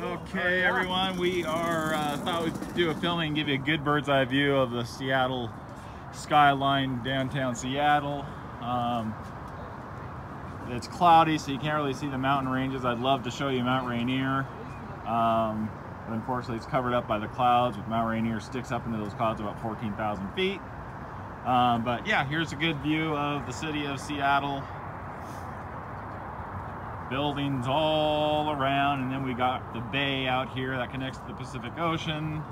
Okay, everyone, we are thought we'd do a filming and give you a good bird's eye view of the Seattle skyline, downtown Seattle. It's cloudy, so you can't really see the mountain ranges. I'd love to show you Mount Rainier, but unfortunately it's covered up by the clouds. With Mount Rainier sticks up into those clouds about 14,000 feet. But yeah, here's a good view of the city of Seattle. Buildings all around, and then we got the bay out here that connects to the Pacific Ocean.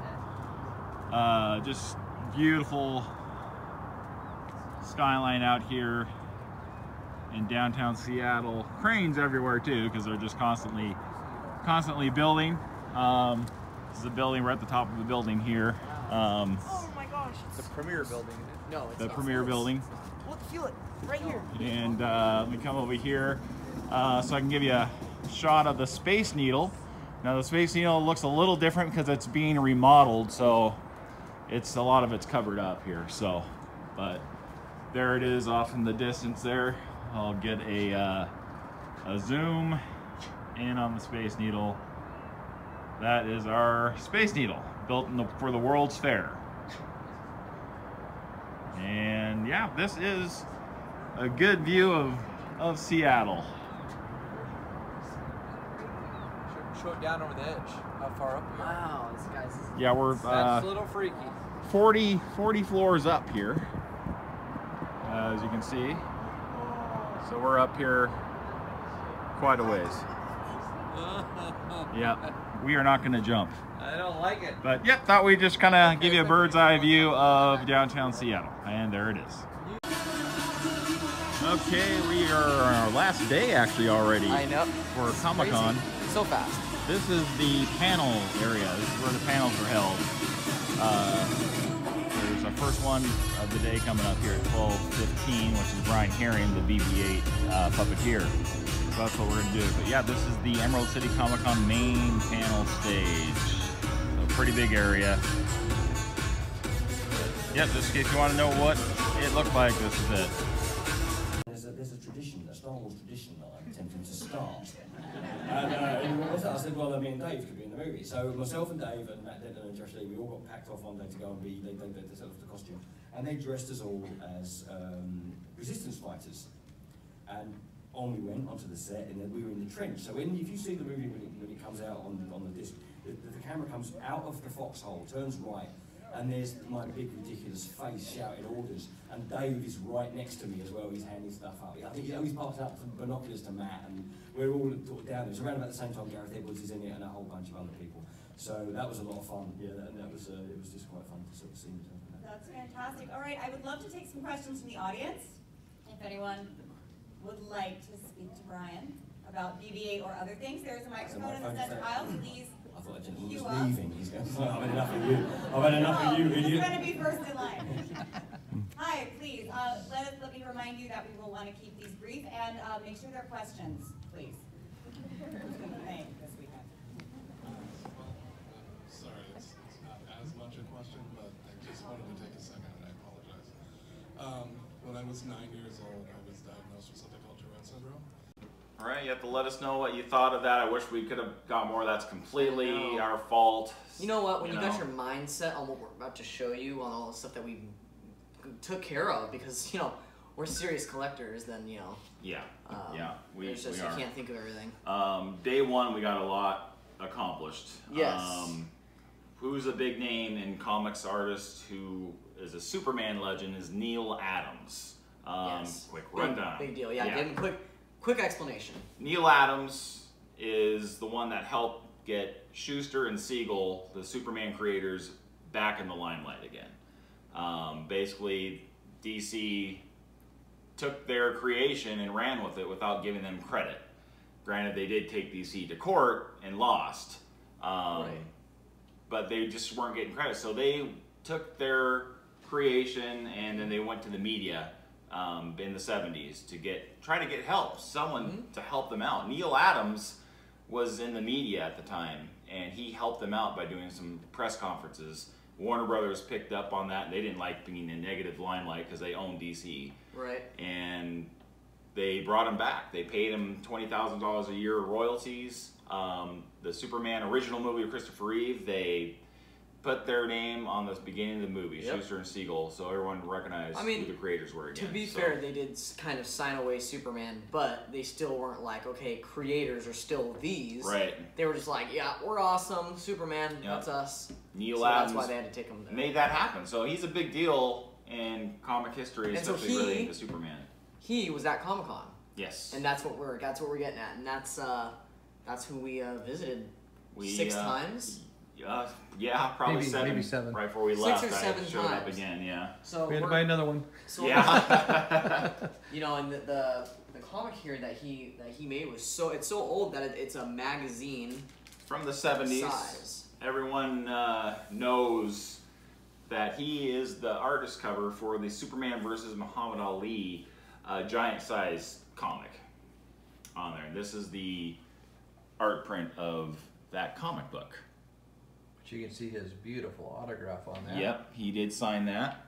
Just beautiful skyline out here in downtown Seattle. Cranes everywhere too, because they're just constantly building. This is a building. We're at the top of the building here. Oh my gosh! The premier building. No, it's the premier building. Look, feel it right here. And let me come over here. So I can give you a shot of the Space Needle. Now the Space Needle looks a little different because it's being remodeled, so a lot of it's covered up here. So, but there it is off in the distance there. I'll get a zoom in on the Space Needle. That is our Space Needle, built for the World's Fair. And yeah, this is a good view of Seattle. Show it down over the edge. How far up we are. Wow, this guy's. Yeah, we're That's a little freaky. 40 floors up here, as you can see. So we're up here quite a ways. Yeah, we are not going to jump. I don't like it. But yeah, thought we'd just kind of give you a bird's eye view of downtown Seattle. And there it is. Okay, we are on our last day actually already. I know. For Comicon. So fast. This is the panel area. This is where the panels are held. There's our first one of the day coming up here at 12:15, which is Brian Haring, the BB-8 puppeteer. So that's what we're going to do. But yeah, this is the Emerald City Comic-Con main panel stage. So pretty big area. Yep, just in case you want to know what it looked like, this is it. There's a tradition, a Star Wars tradition that I'm attempting to start. And what was that? I said, well, me and Dave could be in the movie. So myself and Dave and Matt Denton and Josh Lee, we all got packed off one day to go and be, they set off the costume. And they dressed us all as resistance fighters. And on we went onto the set, and then we were in the trench. So if you see the movie when it comes out on the disc, the camera comes out of the foxhole, turns right, and there's my big ridiculous face shouting orders, and Dave is right next to me as well. He's handing stuff up. I think he's passed out some binoculars to Matt, and we're all down there. It was around about the same time Gareth Edwards is in it, and a whole bunch of other people. So that was a lot of fun. Yeah, and that was it was just quite fun to sort of see myself. That's fantastic. All right, I would love to take some questions from the audience. If anyone would like to speak to Brian about BB-8 or other things, there's a microphone in the center aisle. Please. I thought a gentleman was leaving. He's going, I've had enough of you. I've had enough of you, idiot. He's going to be first in line. Hi, please. Let me remind you that we will want to keep these brief and make sure they're questions, please. Who's going to thank this weekend? Sorry, it's not as much a question, but I just wanted to take a second, and I apologize. When I was 9 years old, I was diagnosed with something called Tourette syndrome. All right, you have to let us know what you thought of that. I wish we could have got more. That's completely our fault. You know what? When you got your mindset on what we're about to show you, on all the stuff that we took care of, because we're serious collectors, then Yeah, we you can't think of everything. Day one, we got a lot accomplished. Yes. Who's a big name in comics artist who is a Superman legend is Neal Adams. Yes. Quick rundown. Big deal. Yeah. Give him quick explanation. Neal Adams is the one that helped get Schuster and Siegel, the Superman creators, back in the limelight again. Basically, DC took their creation and ran with it without giving them credit. Granted, they did take DC to court and lost, Right. but they just weren't getting credit. So they took their creation and then they went to the media in the 70s to try to get help, someone to help them out. Neal Adams was in the media at the time, and he helped them out by doing some press conferences. Warner Brothers picked up on that, and they didn't like being in negative limelight because they own DC. Right. And they brought him back. They paid him $20,000 a year royalties. The Superman original movie with Christopher Reeve, they put their name on the beginning of the movie, Schuster and Siegel, so everyone recognized who the creators were again. To be fair, they did kind of sign away Superman, but they still weren't like, okay, creators are still these. Right. They were just like, yeah, we're awesome, Superman, that's us. Neal Adams that's why they had to take him there. Made that happen. So he's a big deal in comic history, especially relating to Superman. He was at Comicon. Yes. And that's what we're getting at, and that's who we visited 6 times. Yeah, probably maybe seven. Right before we 6 left, or 7 I showed times. up again. Yeah. So we had to buy another one. So yeah. You know, and the comic here that he made was it's so old that it's a magazine from the 70s. Size. Everyone knows that he is the artist cover for the Superman versus Muhammad Ali giant size comic on there. This is the art print of that comic book. But you can see his beautiful autograph on there. Yep, he did sign that.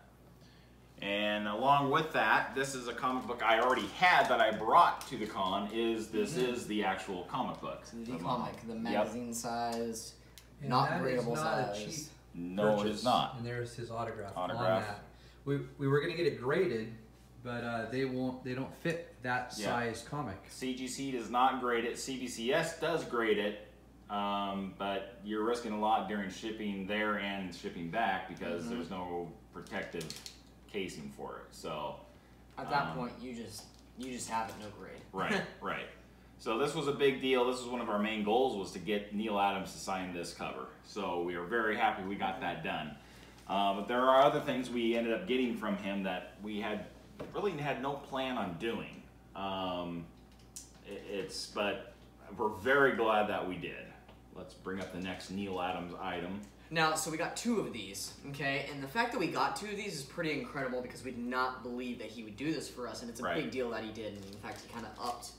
And along with that, this is a comic book I already had that I brought to the con. This is the actual comic book. The comic, the magazine size, And not that is gradable not size. a cheap No, purchase. it is not. And there's his autograph. Autograph. On that. We were gonna get it graded, but they don't fit that size comic. CGC does not grade it. CBCS does grade it, but you're risking a lot during shipping there and shipping back because there's no protective casing for it. So at that point, you just have it no grade. Right, right. So this was a big deal. This was one of our main goals, was to get Neal Adams to sign this cover. So we are very happy we got that done. But there are other things we ended up getting from him that we really had no plan on doing. But we're very glad that we did. Let's bring up the next Neal Adams item. Now, so we got 2 of these, okay? And the fact that we got 2 of these is pretty incredible because we did not believe that he would do this for us, and it's a big deal that he did. And in fact, he kind of upped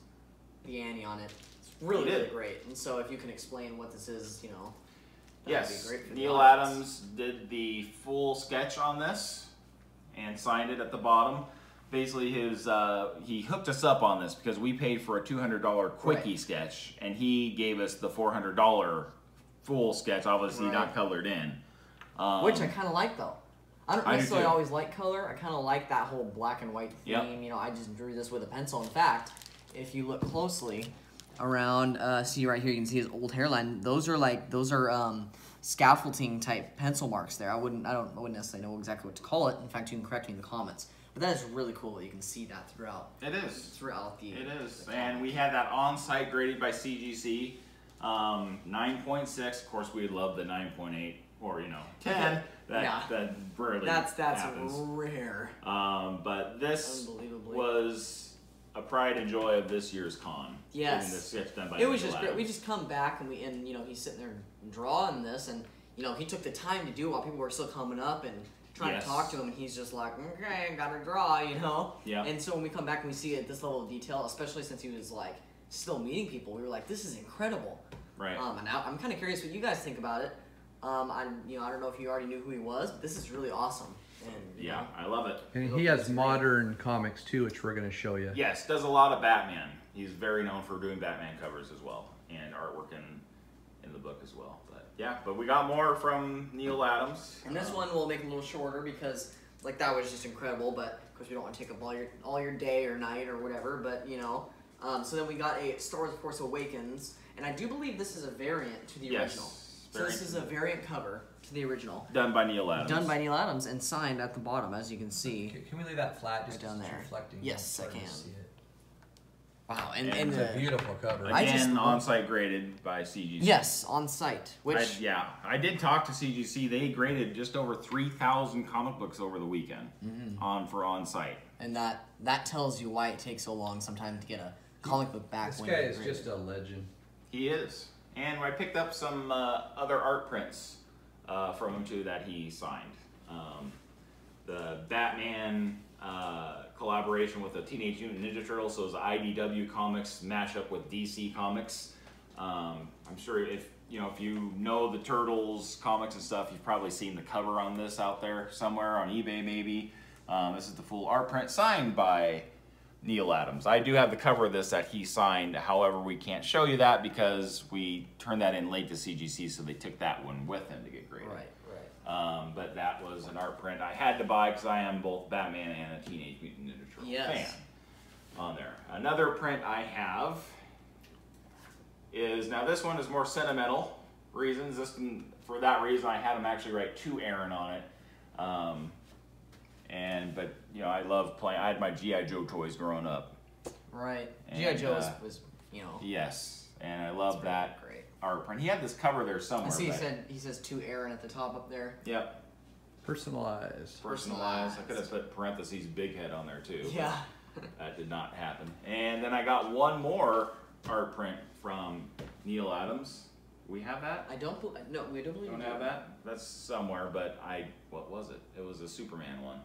the ante on it. It's really, really great. And so if you can explain what this is, you know, that'd be great for Neal Adams did the full sketch on this and signed it at the bottom. Basically, he hooked us up on this because we paid for a $200 quickie sketch, and he gave us the $400 full sketch, obviously not colored in. Which I kind of like, though. I don't necessarily always like color. I kind of like that whole black and white theme. You know, I just drew this with a pencil. In fact, if you look closely around, see right here, you can see his old hairline. Those are scaffolding type pencil marks there. I wouldn't necessarily know exactly what to call it. In fact, you can correct me in the comments. But that is really cool. You can see that throughout. It is. Throughout the. It is. And we had that on-site graded by CGC. 9.6. Of course, we love the 9.8 or 10. That rarely that's happens. Rare. But this was a pride and joy of this year's con. Yes. The sketch done by it was just great. We just come back and he's sitting there drawing this, and he took the time to do it while people were still coming up and trying to talk to him, and he's just like, okay, gotta draw, Yeah. And so when we come back and we see it, this level of detail, especially since he was like still meeting people, we were like, this is incredible. Right. And I'm kind of curious what you guys think about it. I don't know if you already knew who he was, but this is really awesome. And I love it. And he has modern comics too, which we're going to show you. Yes, does a lot of Batman. He's very known for doing Batman covers as well, and artwork in the book as well. But we got more from Neal Adams. And this one we'll make a little shorter because that was just incredible. But of course we don't want to take up all your day or night or whatever. But so then we got a Star Wars Force Awakens, and I do believe this is a variant to the original. So this is a variant cover to the original. Done by Neal Adams. Done by Neal Adams and signed at the bottom, as you can see. Can we leave that flat just down there? Reflecting. Yes, I can. See it. Wow, and it's a beautiful cover. Again, on-site graded by CGC. Yes, on-site. Which I did talk to CGC. They graded just over 3,000 comic books over the weekend for on-site. And that tells you why it takes so long sometimes to get a comic book back. This guy is just a legend. He is. And I picked up some other art prints from him too that he signed. The Batman collaboration with the Teenage Mutant Ninja Turtles, so it's IDW Comics mash up with DC Comics. I'm sure if you know the Turtles comics and stuff, you've probably seen the cover on this out there somewhere on eBay maybe. This is the full art print signed by Neal Adams. I do have the cover of this that he signed. However, we can't show you that because we turned that in late to CGC, so they took that one with him to get graded. Right. But that was an art print I had to buy because I am both Batman and a Teenage Mutant Ninja Turtle fan on there. Another print I have is, now this one is more sentimental reasons. For that reason, I had him actually write to Aaron on it. But you know, I love playing. I had my G.I. Joe toys growing up. Right. G.I. Joe was, you know. Yes, and I love that great art print. He had this cover there somewhere. I see he says to Aaron at the top up there. Yep. Personalized. Personalized. I could have put parentheses big head on there too. Yeah. That did not happen. And then I got one more art print from Neal Adams. We have that? We don't believe we don't have that. That's somewhere, but what was it? It was a Superman one.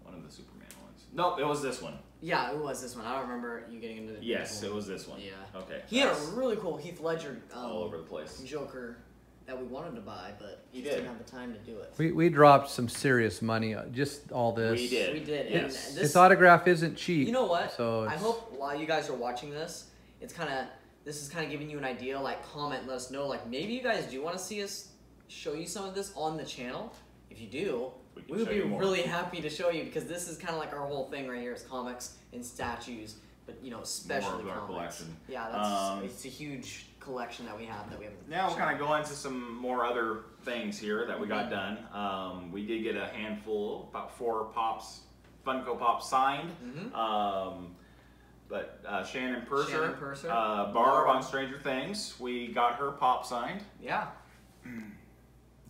One of the Superman ones. Nope, it was this one. Yeah, it was this one. I don't remember you getting into the. Yes, it was this one. Yeah. Okay. He had a really cool Heath Ledger all over the place Joker that we wanted to buy, but he didn't have the time to do it. We dropped some serious money on just all this. We did. We did. Yes. And This autograph isn't cheap. You know what? So I hope while you guys are watching this, this is kind of giving you an idea. Like, comment, let us know. Like, maybe you guys do want to see us show you some of this on the channel. If you do, we would be really happy to show you, because this is kind of like our whole thing right here. Is comics and statues, but you know, especially more of our comics. collection. Yeah, it's a huge collection that we have Now we'll kind of go into some more other things here that we got done. We did get a handful, about 4 pops, Funko Pop signed. But Shannon Purser, Barb on Stranger Things, we got her pop signed. Yeah.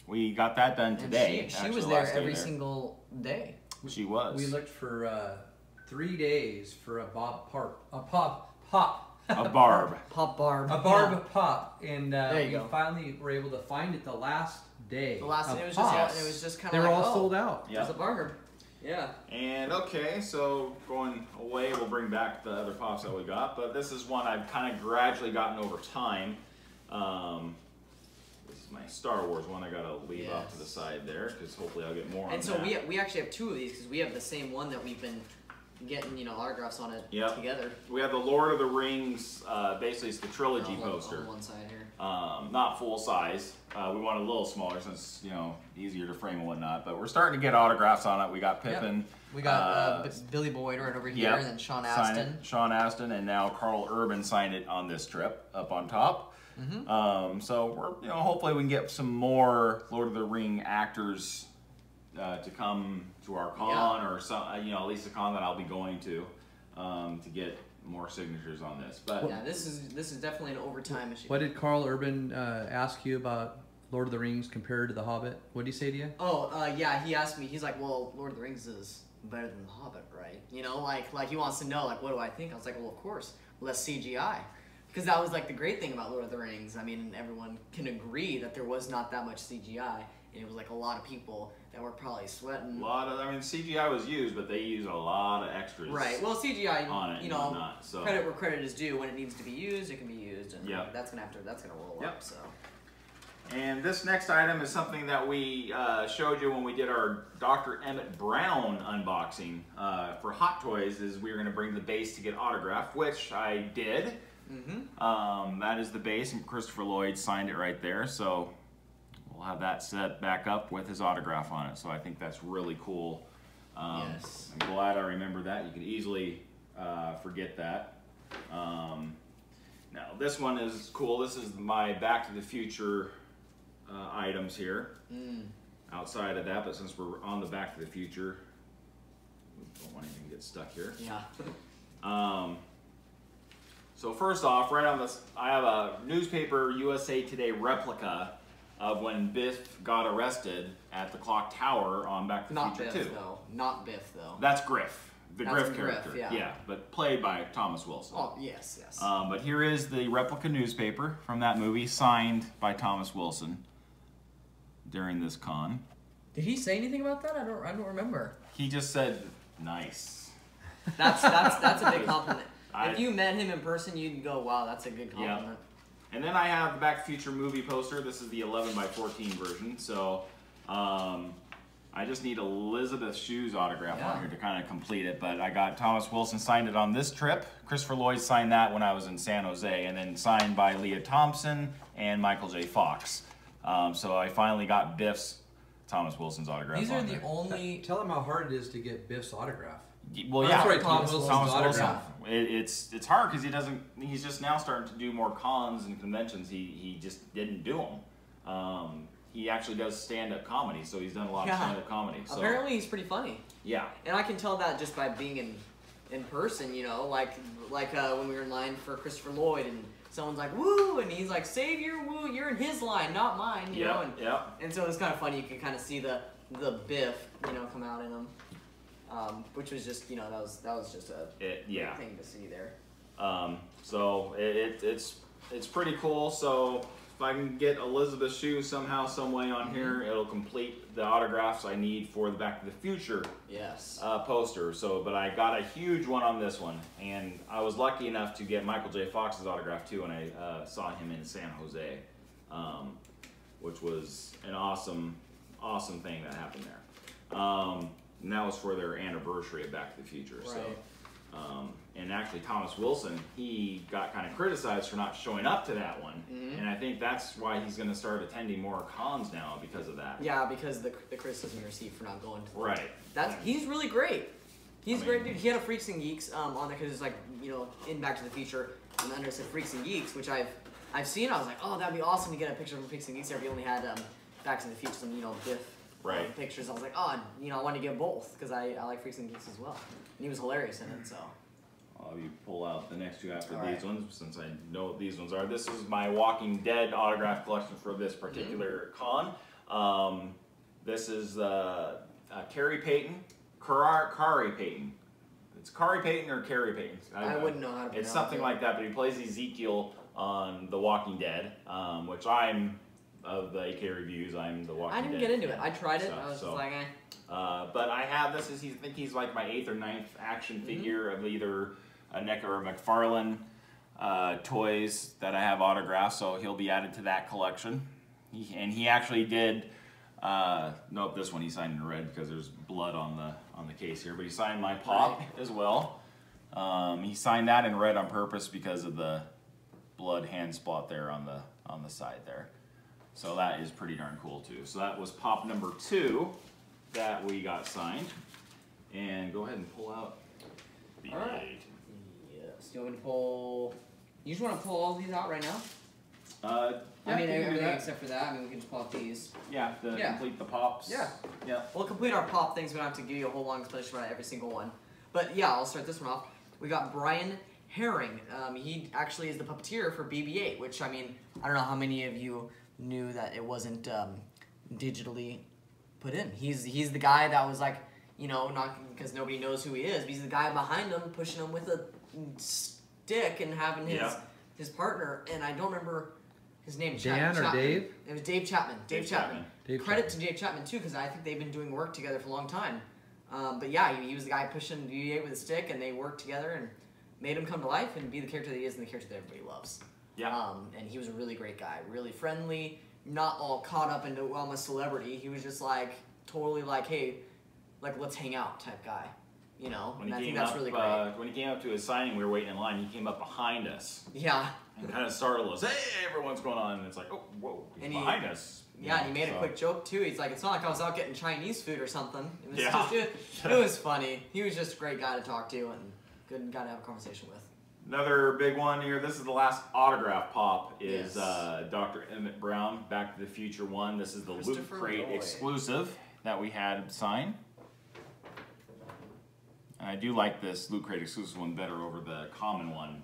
We got that done today. She was there every single day. She was. We looked for 3 days for a Barb. A Barb. Pop Barb. A Barb pop. And we finally were able to find it the last day. The last day, it was just kind of They were all sold out. It was a Barb. Yeah. And okay, so going away, we'll bring back the other pops that we got, but this is one I've kind of gradually gotten over time. This is my Star Wars one I gotta leave off to the side there, because hopefully I'll get more on that. And so we actually have 2 of these, because we have the same one that we've been getting, you know, autographs on it together. We have the Lord of the Rings, basically it's the trilogy poster. On one side here. Not full size. We want a little smaller since, you know, easier to frame and whatnot. But we're starting to get autographs on it. We got Pippin. Yep. We got Billy Boyd right over here, and then Sean Astin. Sean Astin, and now Carl Urban signed it on this trip up on top. So we're, you know, hopefully we can get some more Lord of the Ring actors to come to our con, or some, you know, at least a con that I'll be going to get more signatures on this. But yeah, this is definitely an overtime issue. What did Carl Urban ask you about Lord of the Rings compared to The Hobbit? What did he say to you? Oh, yeah, he asked me. He's like, well, Lord of the Rings is better than The Hobbit, right? You know, like he wants to know, like, what do I think? I was like, well, of course, less CGI. Because that was like the great thing about Lord of the Rings. I mean, everyone can agree that there was not that much CGI, and it was like a lot of people that were probably sweating. I mean, CGI was used, but they used a lot of extras. Right. Well, CGI, on it, you know, so. Credit where credit is due. When it needs to be used, it can be used, and that's gonna roll up. So. And this next item is something that we showed you when we did our Dr. Emmett Brown unboxing for Hot Toys. Is we were going to bring the base to get autographed, which I did. That is the base, and Christopher Lloyd signed it right there. So we'll have that set back up with his autograph on it. So I think that's really cool. I'm glad I remember that. You can easily forget that. Now this one is cool. This is my Back to the Future items here. Outside of that, but since we're on the Back to the Future, we don't want anything to get stuck here. So first off, right on this, I have a newspaper USA Today replica of when Biff got arrested at the Clock Tower on Back to the Future 2. Not Biff, though. That's Griff. The Griff character. Yeah, but played by Thomas Wilson. Oh, yes, yes. But here is the replica newspaper from that movie, signed by Thomas Wilson during this con. Did he say anything about that? I don't remember. He just said, nice. That's a big compliment. If you met him in person, you'd go, wow, that's a good compliment. And then I have the Back to the Future movie poster. This is the 11 by 14 version. So I I just need Elizabeth Shue's autograph on here to kind of complete it, but I got Thomas Wilson signed it on this trip. Christopher Lloyd signed that when I was in San Jose, and then signed by Leah Thompson and Michael J. Fox. So I finally got Biff's Thomas Wilson's autograph. These are the only. Tell him how hard it is to get Biff's autograph. Well, That's yeah, right, Thomas Wilson's autograph. It's hard because he's just now starting to do more cons and conventions. He just didn't do them. He actually does stand-up comedy, so he's done a lot of stand-up comedy. So. Apparently, he's pretty funny. Yeah. And I can tell that just by being in person, you know, like when we were in line for Christopher Lloyd, and someone's like, "Woo!" and he's like, "Save your woo! You're in his line, not mine." You know. And so it's kind of funny. You can kind of see the Biff, you know, come out in him, which was just, you know, that was just a big thing to see there. So it's pretty cool. So. If I can get Elizabeth Shue somehow, some way on here, it'll complete the autographs I need for the Back to the Future poster. So, but I got a huge one on this one, and I was lucky enough to get Michael J. Fox's autograph too when I saw him in San Jose, which was an awesome thing that happened there. And that was for their anniversary of Back to the Future. Right. So. And actually Thomas Wilson, he got kind of criticized for not showing up to that one. And I think that's why he's going to start attending more cons now because of that. Yeah, because the criticism he received for not going to them. Right. He's really great. He's a great dude. He had a Freaks and Geeks on there because it's like, you know, in Back to the Future, and under it said Freaks and Geeks, which I've seen. I was like, oh, that'd be awesome to get a picture from Freaks and Geeks there. We only had Back to the Future, some, you know, Biff pictures. I was like, oh, you know, I wanted to get both because I like Freaks and Geeks as well. And he was hilarious in it, so. I'll have you pull out the next two after these ones, since I know what these ones are. This is my Walking Dead autograph collection for this particular con. This is Cary Payton. Cary Payton. It's Cary Payton or Cary Payton. I wouldn't know how to pronounce it. It's something like that, but he plays Ezekiel on The Walking Dead, which I'm, of the AK reviews, I'm The Walking Dead. I didn't get into it. I tried it. I was just like, eh. But I have this. I think he's like my 8th or 9th action figure of either a NECA or McFarlane toys that I have autographed, so he'll be added to that collection. He actually did. Nope, this one he signed in red because there's blood on the case here. But he signed my Pop as well. He signed that in red on purpose because of the blood hand spot there on the side there. So that is pretty darn cool too. So that was Pop number 2 that we got signed. And go ahead and pull out the Alright. Yes. Do you want me to pull? You just want to pull all these out right now? I mean, everything except for that. I mean, we can just pull out these. Yeah, complete the Pops. Yeah. We'll complete our Pop things. We don't have to give you a whole long explanation about every single one. But yeah, I'll start this one off. We got Brian Haring. He actually is the puppeteer for BB-8, which, I mean, I don't know how many of you knew that it wasn't digitally put in. He's the guy that was like, you know, not because nobody knows who he is, but he's the guy behind him pushing him with a stick and having his partner, and I don't remember his name. Dan or Dave? It was Dave Chapman. Dave Chapman. Credit Chapman. to Dave Chapman too, because I think they've been doing work together for a long time. But yeah, he was the guy pushing BB-8 with a stick, and they worked together and made him come to life and be the character that he is and the character that everybody loves. Yeah. And he was a really great guy, really friendly, not all caught up into, well, I'm a celebrity. He was just like, totally like, hey, like, let's hang out type guy, you know? And I think that's really great. When he came up to his signing, we were waiting in line, he came up behind us. Yeah. And kind of startled us, hey, everyone's going on, and it's like, oh, whoa, he's behind us. Yeah, and he made a quick joke too. He's like, it's not like I was out getting Chinese food or something. It was it was funny. He was just a great guy to talk to and good guy to have a conversation with. Another big one here, this is the last autograph Pop, is Dr. Emmett Brown, Back to the Future 1. This is the Loot Crate exclusive that we had signed. And I do like this Loot Crate exclusive one better over the common one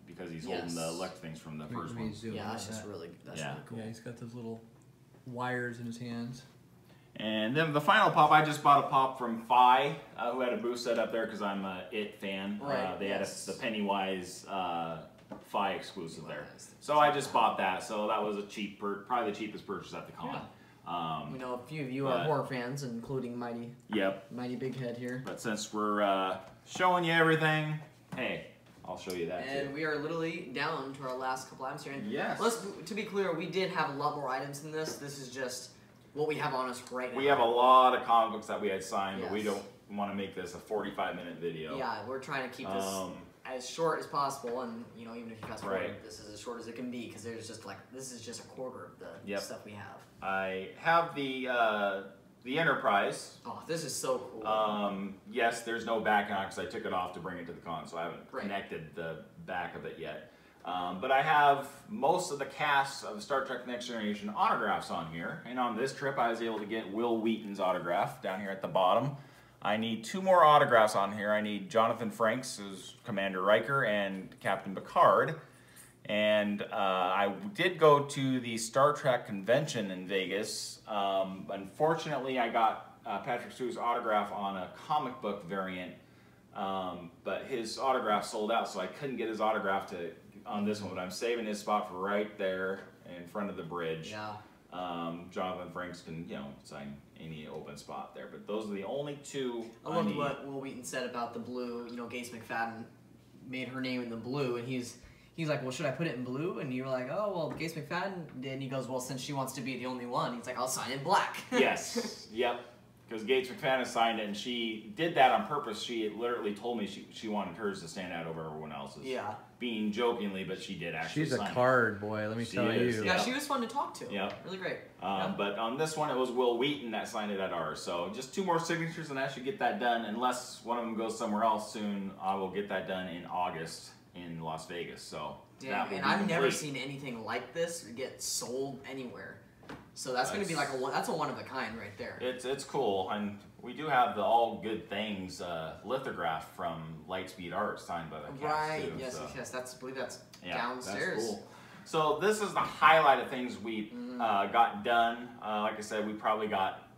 because he's holding the elect things from the first one. Yeah, that's just really, really cool. Yeah, he's got those little wires in his hands. And then the final Pop, I just bought a Pop from Phi, who had a booth set up there because I'm a IT fan. Right, they had the Pennywise Phi exclusive there. So I just bought that. So that was a cheap, probably the cheapest purchase at the con. We know a few of you are horror fans, including Mighty Big Head here. But since we're showing you everything, hey, I'll show you that and too. we are literally down to our last couple items here. And yes. to be clear, we did have a lot more items than this. This is just what we have on us right now. We have a lot of comic books that we had signed, Yes. but we don't want to make this a 45-minute video. Yeah, we're trying to keep this as short as possible, and you know, even if you fast forward, this is as short as it can be because there's just like this is just a quarter of the stuff we have. I have the Enterprise. Oh, this is so cool. Yes, there's no back on it because I took it off to bring it to the con, so I haven't connected the back of it yet. But I have most of the cast of Star Trek Next Generation autographs on here, and on this trip I was able to get Will Wheaton's autograph down here at the bottom. I need 2 more autographs on here. I need Jonathan Frakes as Commander Riker and Captain Picard. And I did go to the Star Trek convention in Vegas. Unfortunately, I got Patrick Stewart's autograph on a comic book variant, but his autograph sold out, so I couldn't get his autograph on this one. But I'm saving his spot for right there in front of the bridge. Yeah. Jonathan Frakes can, sign any open spot there, but those are the only 2 I loved what Will Wheaton said about the blue. You know, Gates McFadden made her name in the blue, and he's like, well, should I put it in blue? And you're like, oh, well, Gates McFadden did. And he goes, well, since she wants to be the only one, he's like, I'll sign in black. Yes, yep. Because Gates McFadden signed it, and she did that on purpose. She literally told me she wanted hers to stand out over everyone else's. Yeah. Being jokingly, but she did actually She's sign a card, boy, let me tell you. Yeah, she was fun to talk to. Yep. Really great. But on this one, it was Will Wheaton that signed it at ours. So just 2 more signatures, and I should get that done. Unless one of them goes somewhere else soon, I will get that done in August in Las Vegas. So yeah, and I've never seen anything like this get sold anywhere. So that's going to be like that's a one of a kind right there. It's cool, and we do have the All Good Things lithograph from Lightspeed Art signed by the cast too. Yes, so. Yes. I believe that's downstairs. That's cool. So this is the highlight of things we got done. Like I said, we probably got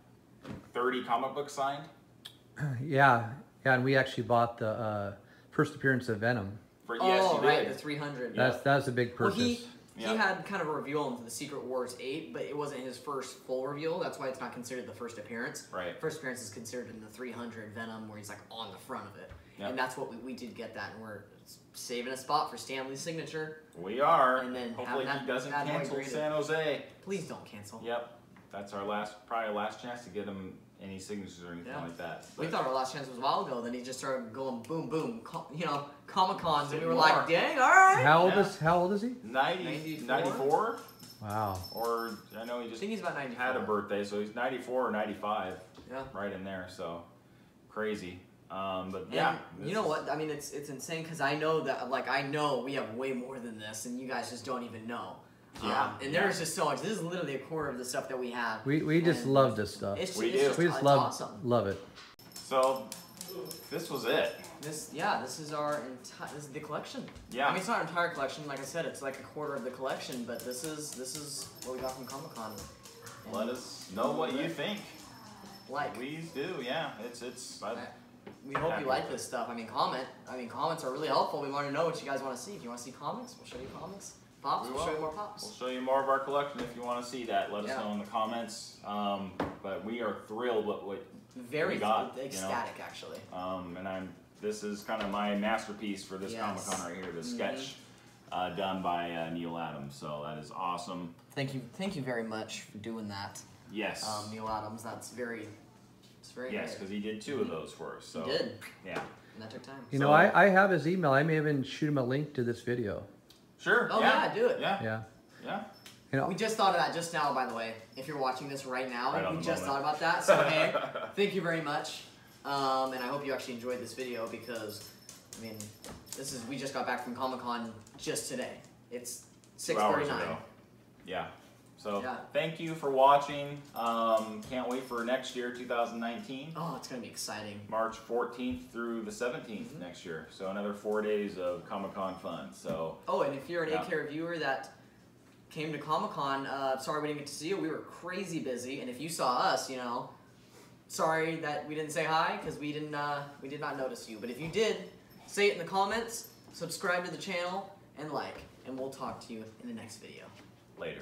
30 comic books signed. Yeah, and we actually bought the first appearance of Venom. Yes, you did. The 300. That was a big purchase. Well, he had kind of a reveal into the Secret Wars 8, but it wasn't his first full reveal. That's why it's not considered the first appearance. Right. First appearance is considered in the 300 Venom, where he's like on the front of it. Yep. And that's what we did get that, and we're saving a spot for Stanley's signature. We are. And then hopefully he doesn't cancel San Jose. Please don't cancel. Yep. That's our probably our last chance to get him any signatures or anything like that. But we thought our last chance was a while ago. Then he just started going boom, boom. Comic-Cons, and we were like, dang, all right. How old is he? 94? Wow. Or I know he just he's about 94. had a birthday, so he's 94 or 95. Yeah. Right in there. So crazy. But yeah. You know what? I mean, it's insane because I know that I know we have way more than this, and you guys just don't even know. Yeah. And there's just so much. This is literally a quarter of the stuff that we have. We just love this stuff. We just awesome. love it. So this was it. This is our entire. This is the collection. Yeah. I mean, it's not our entire collection. Like I said, it's like a quarter of the collection. But this is what we got from Comicon. Let us know what you think. Please do. Yeah. We hope you like this stuff. I mean, comments are really helpful. We want to know what you guys want to see. If you want to see comics, we'll show you comics. Pops, we'll show you more pops. We'll show you more of our collection if you want to see that. Let us know in the comments. But we are thrilled with what we got. Ecstatic, actually. And this is kind of my masterpiece for this Comic-Con right here, the sketch done by Neal Adams. So that is awesome. Thank you very much for doing that. Yes. Neal Adams, it's very yes, because he did 2 of those for us. So he did. Yeah. And that took time. You know, I have his email. I may even shoot him a link to this video. Sure. Oh yeah, do it. Yeah. You know, we just thought of that just now, by the way. If you're watching this right now, we just thought about that. So hey, thank you very much. And I hope you actually enjoyed this video because, I mean, we just got back from Comic-Con just today. It's 6:39. Yeah. So thank you for watching. Can't wait for next year, 2019. Oh, it's gonna be exciting. March 14th through the 17th next year. So another 4 days of Comic-Con fun. So. Oh, and if you're an AK viewer that came to Comic-Con, sorry we didn't get to see you. We were crazy busy, and if you saw us, sorry that we didn't say hi because we did not notice you. But if you did, say it in the comments, subscribe to the channel, and like, and we'll talk to you in the next video. Later.